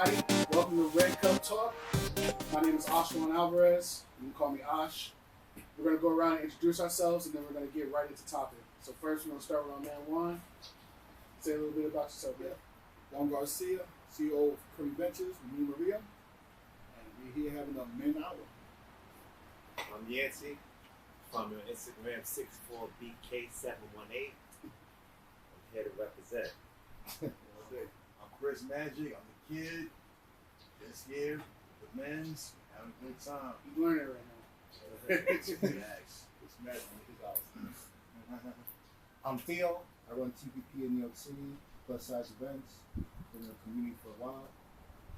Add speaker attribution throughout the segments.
Speaker 1: everybody. Welcome to Red Cup Talk. My name is Oshuan Alvarez. You can call me Osh. We're going to go around and introduce ourselves, and then we're going to get right into topic. So first, we're going to start with our man Juan. Say a little bit about yourself, yeah.
Speaker 2: Juan Garcia, CEO of Curry Ventures, me Maria, and we're here having a men hour.
Speaker 3: I'm Yancy from Instagram 64BK718. I'm here to represent.
Speaker 2: I'm Chris Magic. I'm the kid. Just here with men's, having a good time.
Speaker 1: You learning right now.
Speaker 2: Relax. It's Magic in his house.
Speaker 4: I'm Theo. I run TPP in New York City, plus size events. Been in the community for a while.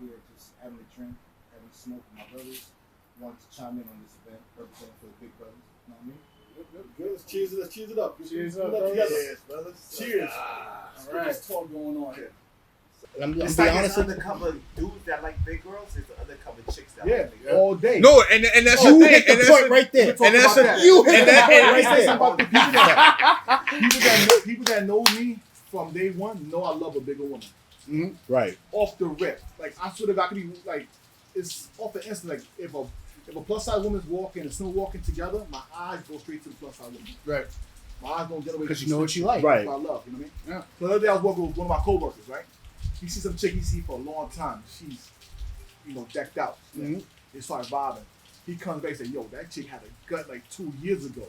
Speaker 4: Here just having a drink, having a smoke with my brothers. Wanted to chime in on this event, representing for the big brothers. You know what I mean?
Speaker 2: Good. Let's cheers it up.
Speaker 1: Cheers up,
Speaker 2: together.
Speaker 3: Cheers, brothers.
Speaker 2: Cheers.
Speaker 1: All
Speaker 2: All right.
Speaker 1: right.
Speaker 2: There's talk going on here.
Speaker 4: I'm
Speaker 3: It's
Speaker 4: be
Speaker 3: like
Speaker 4: honest
Speaker 3: it's
Speaker 4: with you.
Speaker 3: undercover dudes that like big girls. It's the undercover chicks that
Speaker 2: Yeah,
Speaker 3: like big girls.
Speaker 2: all day.
Speaker 5: No, and that's
Speaker 4: You
Speaker 5: the thing.
Speaker 4: hit the
Speaker 5: And
Speaker 4: point right there.
Speaker 5: and that's
Speaker 2: about that.
Speaker 4: You hit
Speaker 5: and
Speaker 4: the
Speaker 5: that-
Speaker 4: point
Speaker 5: and
Speaker 4: right
Speaker 2: Say
Speaker 4: there.
Speaker 2: something about the people that know me from day one know I love a bigger woman.
Speaker 4: Mhm.
Speaker 5: right.
Speaker 2: Off the rip, like I swear to God, I could be like, it's off the instant. Like if a plus size woman's walking and still walking together, my eyes go straight to the plus size woman.
Speaker 1: Right.
Speaker 2: My eyes don't get away
Speaker 1: Because you know what you like.
Speaker 5: Right.
Speaker 2: What I love, you know what I mean?
Speaker 1: Yeah.
Speaker 2: So the other day I was walking with one of my coworkers, right? He sees some chick he see for a long time. She's, decked out.
Speaker 1: Mhm.
Speaker 2: They start vibing. He comes back and says, yo, that chick had a gut like 2 years ago.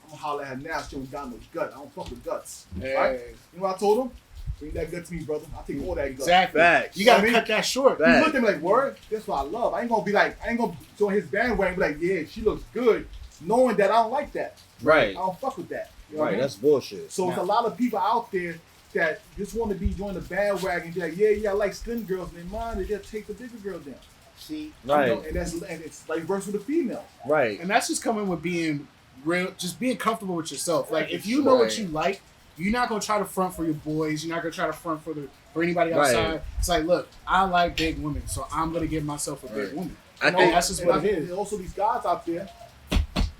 Speaker 2: I'm gonna holler at her now. She don't got no gut. I don't fuck with guts.
Speaker 1: Hey.
Speaker 2: Right? You know what I told him? Bring that gut to me, brother. I'll take all that gut.
Speaker 1: Exactly.
Speaker 5: Facts.
Speaker 1: You got to
Speaker 2: I mean-
Speaker 1: cut that short.
Speaker 2: He looked at me like, word, that's what I love. I ain't gonna join his bandwagon and be like, yeah, she looks good, knowing that I don't like that.
Speaker 5: Right.
Speaker 2: I don't fuck with that. You know what I
Speaker 5: Right.
Speaker 2: mean?
Speaker 5: That's bullshit.
Speaker 2: So it's a lot of people out there that just want to be join the bandwagon and be like, yeah, I like slim girls, and they mind they just take the bigger girl down.
Speaker 4: See,
Speaker 5: Right.
Speaker 2: You know, and it's like verse with the female.
Speaker 5: Right.
Speaker 1: And that's just coming with being real, just being comfortable with yourself. Like, if you know what
Speaker 5: Right.
Speaker 1: you like, you're not going to try to front for your boys. You're not going to try to front for anybody
Speaker 5: Right.
Speaker 1: outside. It's like, look, I like big women, so I'm going to give myself a big
Speaker 5: Right.
Speaker 1: woman.
Speaker 5: I
Speaker 2: You
Speaker 5: think
Speaker 2: know,
Speaker 1: that's just
Speaker 2: and
Speaker 1: what it is.
Speaker 2: There's also these guys out there,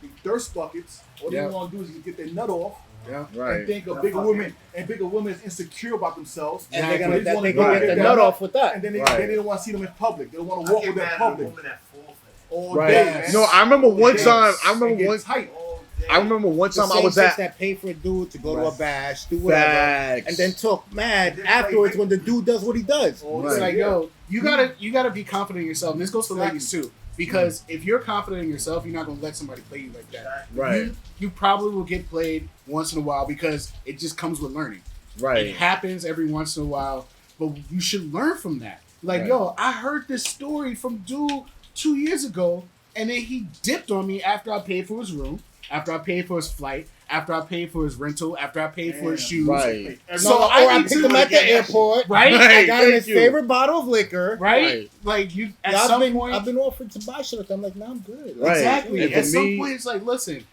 Speaker 2: these thirst buckets. All
Speaker 1: Yeah.
Speaker 2: they want to do is get their nut off
Speaker 1: Yeah.
Speaker 5: right.
Speaker 2: and think a bigger woman is insecure about themselves.
Speaker 4: and they're
Speaker 1: Exactly.
Speaker 4: gonna,
Speaker 2: They just wanna
Speaker 4: they
Speaker 2: go
Speaker 4: gonna
Speaker 2: and
Speaker 4: get the
Speaker 2: get
Speaker 4: nut
Speaker 2: that
Speaker 4: off with that.
Speaker 2: And then they,
Speaker 5: Right.
Speaker 2: then they don't want to see them in public. They don't want to
Speaker 3: I
Speaker 2: walk
Speaker 3: get
Speaker 2: with them
Speaker 3: mad
Speaker 2: in
Speaker 3: at a
Speaker 2: public
Speaker 3: woman that fall for that.
Speaker 2: all
Speaker 5: Right.
Speaker 2: day. Man.
Speaker 5: No, I remember one
Speaker 2: Yes.
Speaker 5: time. I
Speaker 2: And
Speaker 5: remember
Speaker 2: get
Speaker 5: one.
Speaker 2: tight.
Speaker 3: All day.
Speaker 5: I remember one
Speaker 4: The
Speaker 5: time I
Speaker 4: same
Speaker 5: was
Speaker 4: chicks
Speaker 5: at.
Speaker 4: that pay for a dude to go to a
Speaker 5: Right.
Speaker 4: bash, do whatever,
Speaker 5: Facts.
Speaker 4: and then talk mad
Speaker 3: Then
Speaker 4: afterwards
Speaker 3: play
Speaker 4: when the dude does what he does.
Speaker 2: All
Speaker 1: It's
Speaker 2: day.
Speaker 1: like,
Speaker 2: Yeah.
Speaker 1: yo, you gotta be confident in yourself. And this goes to ladies too. Because if you're confident in yourself, you're not gonna let somebody play you like that.
Speaker 5: Right.
Speaker 1: You probably will get played once in a while because it just comes with learning. It
Speaker 5: Right.
Speaker 1: happens every once in a while, but you should learn from that. Like,
Speaker 5: Right.
Speaker 1: yo, I heard this story from dude 2 years ago, and then he dipped on me after I paid for his room, after I paid for his flight, after I paid for his rental, after I paid for his
Speaker 2: Damn.
Speaker 1: shoes.
Speaker 5: Right.
Speaker 1: So
Speaker 4: or
Speaker 1: I
Speaker 4: I
Speaker 1: need
Speaker 4: picked
Speaker 1: to
Speaker 4: him at the airport.
Speaker 1: Right?
Speaker 4: I got him his
Speaker 5: Thank you.
Speaker 4: favorite bottle of liquor.
Speaker 1: Right?
Speaker 5: Right.
Speaker 1: Like, you at
Speaker 4: Yeah,
Speaker 1: some point,
Speaker 4: I've been offered to buy shit with them. I'm like, nah, I'm good.
Speaker 5: Right.
Speaker 1: exactly.
Speaker 5: And
Speaker 1: At
Speaker 5: for
Speaker 1: some
Speaker 5: me-
Speaker 1: point, it's like, listen,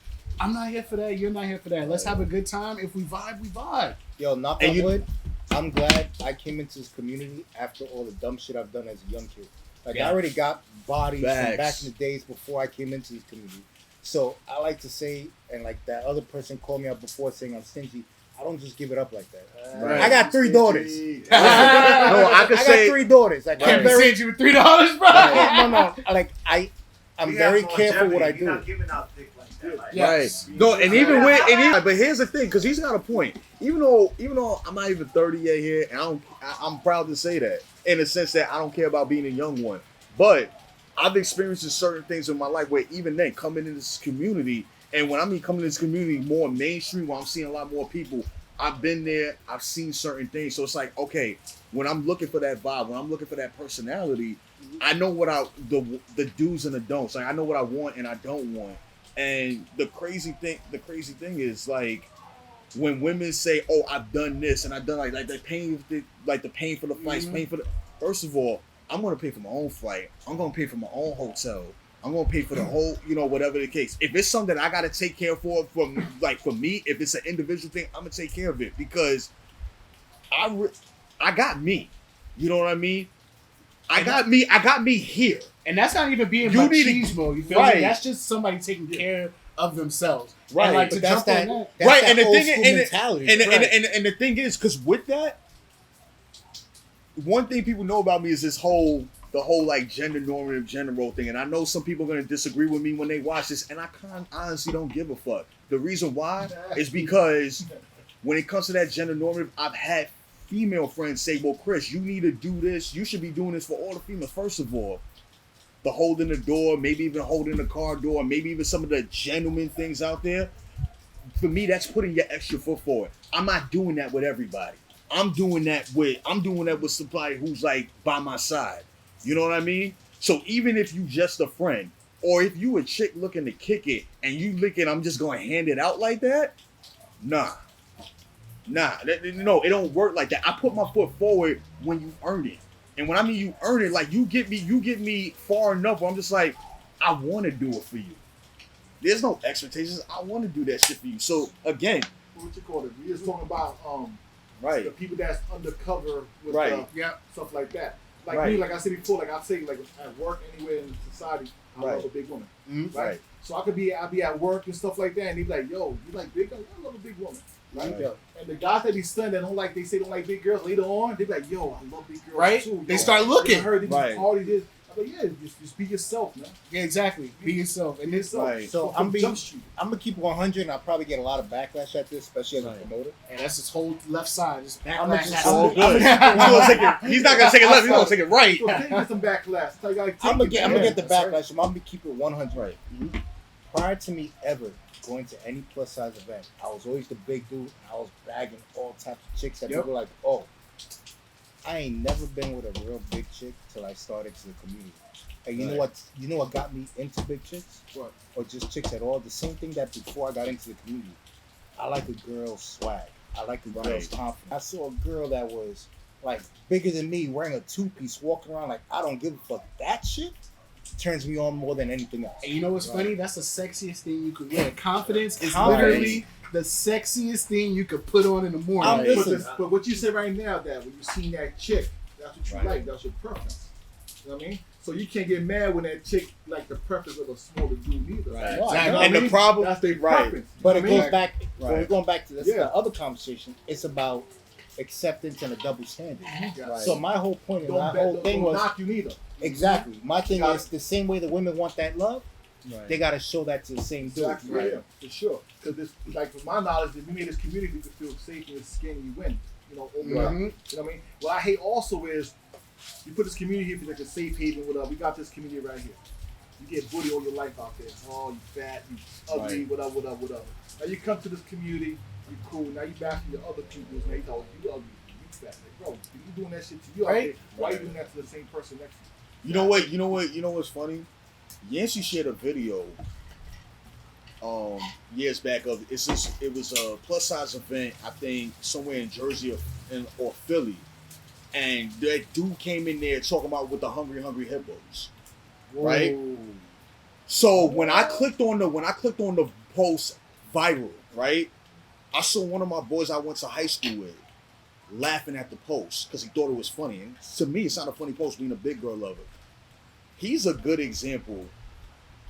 Speaker 1: I'm not here for that. You're not here for that. Let's have a good time. If we vibe, we vibe.
Speaker 4: Yo, knock
Speaker 5: And
Speaker 4: on
Speaker 5: you-
Speaker 4: wood. I'm glad I came into this community after all the dumb shit I've done as a young kid. Like,
Speaker 1: Yeah.
Speaker 4: I already got bodies from
Speaker 5: Facts.
Speaker 4: back in the days before I came into this community. So I like to say, and like that other person called me out before saying I'm stingy. I don't just give it up like that.
Speaker 5: Right.
Speaker 4: I got 3 daughters.
Speaker 5: No, I could
Speaker 4: I
Speaker 5: say.
Speaker 4: got 3 daughters. Like,
Speaker 1: Can't
Speaker 4: I'm
Speaker 1: be
Speaker 4: very,
Speaker 1: stingy with $3, bro.
Speaker 4: no. Like I'm
Speaker 3: We
Speaker 4: very
Speaker 3: have
Speaker 4: careful what I
Speaker 3: longevity. You're
Speaker 4: do.
Speaker 3: not giving out dick like that. Like,
Speaker 1: Yeah.
Speaker 5: Right.
Speaker 1: Yes.
Speaker 5: No, and even with, but here's the thing, because he's got a point. Even though I'm not even 30 yet here, and I'm proud to say that in the sense that I don't care about being a young one. But I've experienced certain things in my life where even then coming into this community, and when I mean coming into this community more mainstream, where I'm seeing a lot more people, I've been there, I've seen certain things. So it's like, okay, when I'm looking for that vibe, when I'm looking for that personality, I know what the do's and the don'ts. Like I know what I want and I don't want. And the crazy thing is like when women say, "Oh, I've done this and I've done like the pain, the pain for the flights, pain for the." First of all, I'm gonna pay for my own flight. I'm gonna pay for my own hotel. I'm gonna pay for the whole, whatever the case. If it's something that I gotta take care for me, if it's an individual thing, I'm gonna take care of it because I got me. You know what I mean? I got me here.
Speaker 1: And that's not even being
Speaker 5: You need to-
Speaker 1: machismo, you feel
Speaker 5: right.
Speaker 1: me? That's just somebody taking care of themselves.
Speaker 5: Right,
Speaker 1: And like
Speaker 4: But
Speaker 1: to
Speaker 4: that's
Speaker 1: jump on
Speaker 4: that.
Speaker 1: that.
Speaker 4: That's
Speaker 5: Right,
Speaker 4: that
Speaker 5: and the
Speaker 4: old
Speaker 5: thing-
Speaker 4: school
Speaker 5: and-
Speaker 4: mentality.
Speaker 5: And
Speaker 1: Right.
Speaker 5: the thing is, because with that, one thing people know about me is the whole like gender normative, gender role thing. And I know some people are going to disagree with me when they watch this, and I honestly don't give a fuck. The reason why is because when it comes to that gender normative, I've had female friends say, well, Chris, you need to do this. You should be doing this for all the females. First of all, the holding the door, maybe even holding the car door, maybe even some of the gentleman things out there. For me, that's putting your extra foot forward. I'm not doing that with everybody. I'm doing that with somebody who's like by my side. You know what I mean? So even if you just a friend, or if you a chick looking to kick it and you licking, I'm just going to hand it out like that? Nah, no, it don't work like that. I put my foot forward when you earn it. And when I mean you earn it, like you get me far enough where I'm just like, I want to do it for you. There's no expectations. I want to do that shit for you. So again,
Speaker 2: what you call it? We just talking about
Speaker 5: right,
Speaker 2: the people that's undercover with
Speaker 5: right,
Speaker 2: stuff like that. Like
Speaker 5: right.
Speaker 2: me, like I said before, like I say, like at work anywhere in society, I
Speaker 5: right.
Speaker 2: love a big woman.
Speaker 5: Mm-hmm.
Speaker 2: Right? So I'll be at work and stuff like that, and they be like, "Yo, you like big girls? I love a big woman." Right?
Speaker 5: Right.
Speaker 2: And the guys that be stunned that don't like big girls later on, they be like, "Yo, I love big girls
Speaker 1: Right?
Speaker 2: too."
Speaker 1: They
Speaker 2: Yo,
Speaker 1: start looking.
Speaker 2: I heard they
Speaker 5: Right.
Speaker 2: just party this. I'm like, yeah, just be yourself, man.
Speaker 1: Yeah, exactly. Be yourself. And this,
Speaker 5: Right.
Speaker 4: So
Speaker 2: From
Speaker 4: I'm
Speaker 2: Jump Street.
Speaker 4: gonna keep it 100, and I'll probably get a lot of backlash at this, especially as a
Speaker 5: Right.
Speaker 4: promoter.
Speaker 1: and that's his whole left side. Just
Speaker 4: I'm
Speaker 1: backlash.
Speaker 4: just-
Speaker 5: all
Speaker 4: I'm-
Speaker 5: good. He's not gonna take it left. He's gonna take it right.
Speaker 2: So take get some backlash. So you gotta take
Speaker 4: I'm gonna
Speaker 2: it,
Speaker 4: get
Speaker 2: man.
Speaker 4: the
Speaker 1: That's right.
Speaker 4: backlash. I'm gonna keep it 100.
Speaker 5: Right.
Speaker 4: Mm-hmm. Prior to me ever going to any plus size event, I was always the big dude. I was bagging all types of chicks that
Speaker 1: Yep.
Speaker 4: people were like, oh, I ain't never been with a real big chick till I started to the community. And you know
Speaker 5: Right.
Speaker 4: what? You know what got me into big chicks?
Speaker 2: What?
Speaker 4: Or just chicks at all? The same thing that before I got into the community. I like a girl's swag. I like a girl's
Speaker 5: Right.
Speaker 4: confidence. I saw a girl that was like bigger than me, wearing a two-piece, walking around like I don't give a fuck. That shit turns me on more than anything else.
Speaker 1: And you know what's
Speaker 4: Right.
Speaker 1: funny? That's the sexiest thing you could wear. Confidence is
Speaker 4: Confidence.
Speaker 1: literally the sexiest thing you could put on in the morning.
Speaker 4: I'm
Speaker 5: Right.
Speaker 4: listening.
Speaker 2: But what you said right now, that when you seen that chick, that's what you
Speaker 5: Right.
Speaker 2: like. That's your preference. You know what I mean? So you can't get mad when that chick like the preference of a smaller dude either.
Speaker 5: Right.
Speaker 2: You
Speaker 1: Exactly.
Speaker 2: know what
Speaker 5: And
Speaker 2: I
Speaker 5: the
Speaker 2: mean?
Speaker 5: problem,
Speaker 2: that's their
Speaker 5: right.
Speaker 2: preference.
Speaker 4: But
Speaker 2: You
Speaker 4: it
Speaker 2: know what I
Speaker 4: goes
Speaker 2: mean?
Speaker 4: back. When
Speaker 5: Right.
Speaker 4: we're going back to this,
Speaker 2: Yeah.
Speaker 4: the other conversation, it's about acceptance and a double standard.
Speaker 2: Yeah.
Speaker 5: Right.
Speaker 4: So my whole point and my
Speaker 2: Don't,
Speaker 4: whole
Speaker 2: don't,
Speaker 4: thing
Speaker 2: don't
Speaker 4: was
Speaker 2: knock you neither.
Speaker 4: exactly. My thing
Speaker 2: Got
Speaker 4: is the same way the women want that love,
Speaker 5: Right.
Speaker 4: they gotta show that to the same dude.
Speaker 2: Exactly.
Speaker 5: Right.
Speaker 2: Yeah, for sure. Because this, like, from my knowledge, if we made this community, we could feel safe in this skin, you win. You know, open up.
Speaker 1: Mhm.
Speaker 2: You know what I mean? What I hate also is you put this community here for like a safe haven. Whatever. We got this community right here. You get bullied all your life out there. Oh, you fat, you ugly,
Speaker 5: Right.
Speaker 2: whatever. Now you come to this community, you cool. Now you back to your other peoples. Now you thought you ugly, you fat. Like, bro, if you doing that shit to you out
Speaker 1: Right.
Speaker 2: there, why you
Speaker 5: Right.
Speaker 2: doing that to the same person next to you?
Speaker 5: You know what's funny? Yancy shared a video years back of it was a plus size event, I think somewhere in Jersey or Philly. And that dude came in there talking about with the hungry hippos. Right?
Speaker 2: Whoa.
Speaker 5: So when I clicked on the post viral, right? I saw one of my boys I went to high school with laughing at the post because he thought it was funny. And to me, it's not a funny post being a big girl lover. He's a good example.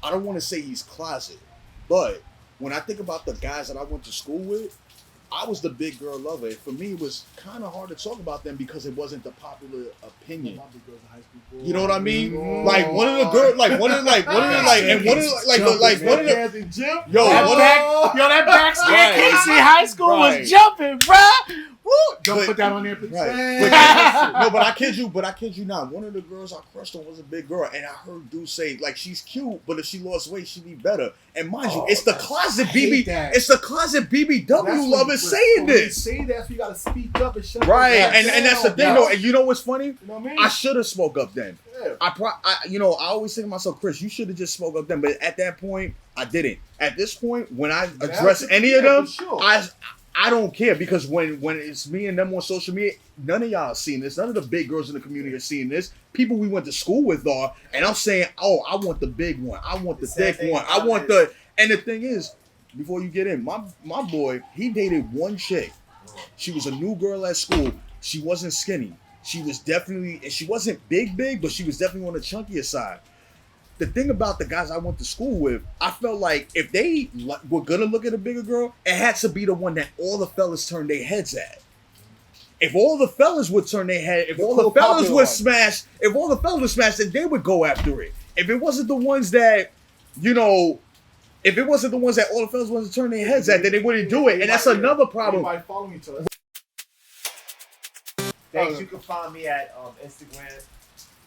Speaker 5: I don't want to say he's closet, but when I think about the guys that I went to school with, I was the big girl lover. And for me, it was kind of hard to talk about them because it wasn't the popular opinion.
Speaker 2: My big girls in high school.
Speaker 5: You know what I mean?
Speaker 2: Oh.
Speaker 5: Like one of the girls, like one of the
Speaker 2: Jim.
Speaker 5: yo,
Speaker 1: That
Speaker 5: one
Speaker 1: back, yo, that back staircase in high school
Speaker 5: Right.
Speaker 1: was jumping, bruh. Woo! Don't
Speaker 5: But-
Speaker 1: put that on there, please.
Speaker 5: Right. No, but I kid you not. One of the girls I crushed on was a big girl, and I heard dude say like she's cute, but if she lost weight, she'd be better. And mind you, it's the closet BB,
Speaker 1: that.
Speaker 5: it's the closet BBW lovers saying this,
Speaker 2: Say that, so you gotta speak up and shut
Speaker 5: right?
Speaker 2: up.
Speaker 5: And that's the thing,
Speaker 2: Yeah.
Speaker 5: though. And you know what's funny?
Speaker 2: You know what I mean?
Speaker 5: I should have spoke up then.
Speaker 2: Yeah.
Speaker 5: I always think to myself, Chris, you should have just spoke up then. But at that point, I didn't. At this point, when I address any of them,
Speaker 2: for sure.
Speaker 5: I don't care because when it's me and them on social media, none of y'all are seeing this. None of the big girls in the community are seeing this. People we went to school with are, and I'm saying, oh, I want the big one. I want the thick one. I want the. And the thing is, before you get in, my boy, he dated one chick. She was a new girl at school. She wasn't skinny. She was definitely, and she wasn't big, but she was definitely on the chunkier side. The thing about the guys I went to school with, I felt like if they were gonna look at a bigger girl, it had to be the one that all the fellas turned their heads at. if all the fellas would turn their head, if
Speaker 2: The
Speaker 5: all the
Speaker 2: cool
Speaker 5: fellas
Speaker 2: popular
Speaker 5: would
Speaker 2: ones.
Speaker 5: smash, if all the fellas would smash, then they would go after it. If it wasn't the ones that, you know, if it wasn't the ones that all the fellas wanted to turn their heads at, then they wouldn't do it. And that's another problem.
Speaker 2: Everybody following each other.
Speaker 3: Thanks. You can find me at Instagram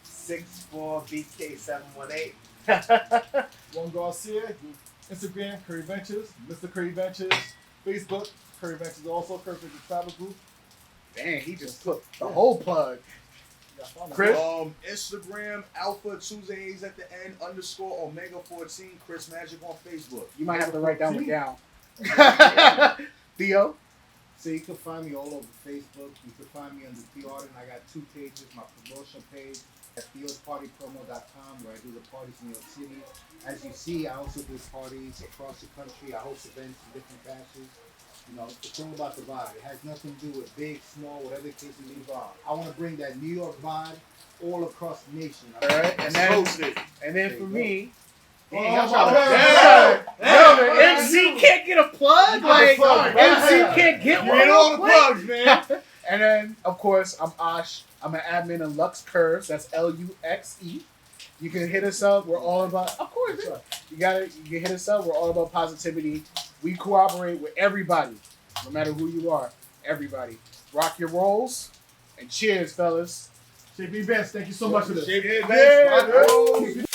Speaker 3: 64BK718.
Speaker 2: Juan Garcia, Instagram, Curry Ventures, Mr. Curry Ventures, Facebook, Curry Ventures also, Curry Ventures Travel Group.
Speaker 1: Dang, he just put the whole plug.
Speaker 2: Chris?
Speaker 5: Instagram, Alpha Tuesdays at the end, _Omega14, Chris Magic on Facebook.
Speaker 1: You might have to write that one down. Theo?
Speaker 4: So you can find me all over Facebook. You can find me under Theo Arden. I got 2 pages. My promotion page at theospartypromo.com where I do the parties in New York City. As you see, I also do parties across the country. I host events in different fashions. You know, it's all about the vibe. It has nothing to do with big, small, whatever the case may be. I want to bring that New York vibe all across the nation.
Speaker 1: All right, and then
Speaker 4: There
Speaker 1: for
Speaker 4: you
Speaker 1: me,
Speaker 4: Oh,
Speaker 1: MC can't get a plug. Like MC can't get one.
Speaker 2: Get all the plugs, man.
Speaker 1: And then, of course, I'm Osh. I'm an admin in Lux Curves. That's LUXE. You can hit us up. We're all about. Of course, man. You can hit us up. We're all about positivity. We cooperate with everybody, no matter who you are. Everybody, rock your rolls, and cheers, fellas.
Speaker 2: JP Best, thank you so much for this.
Speaker 5: JP
Speaker 2: Yeah,
Speaker 5: Best, rock rolls.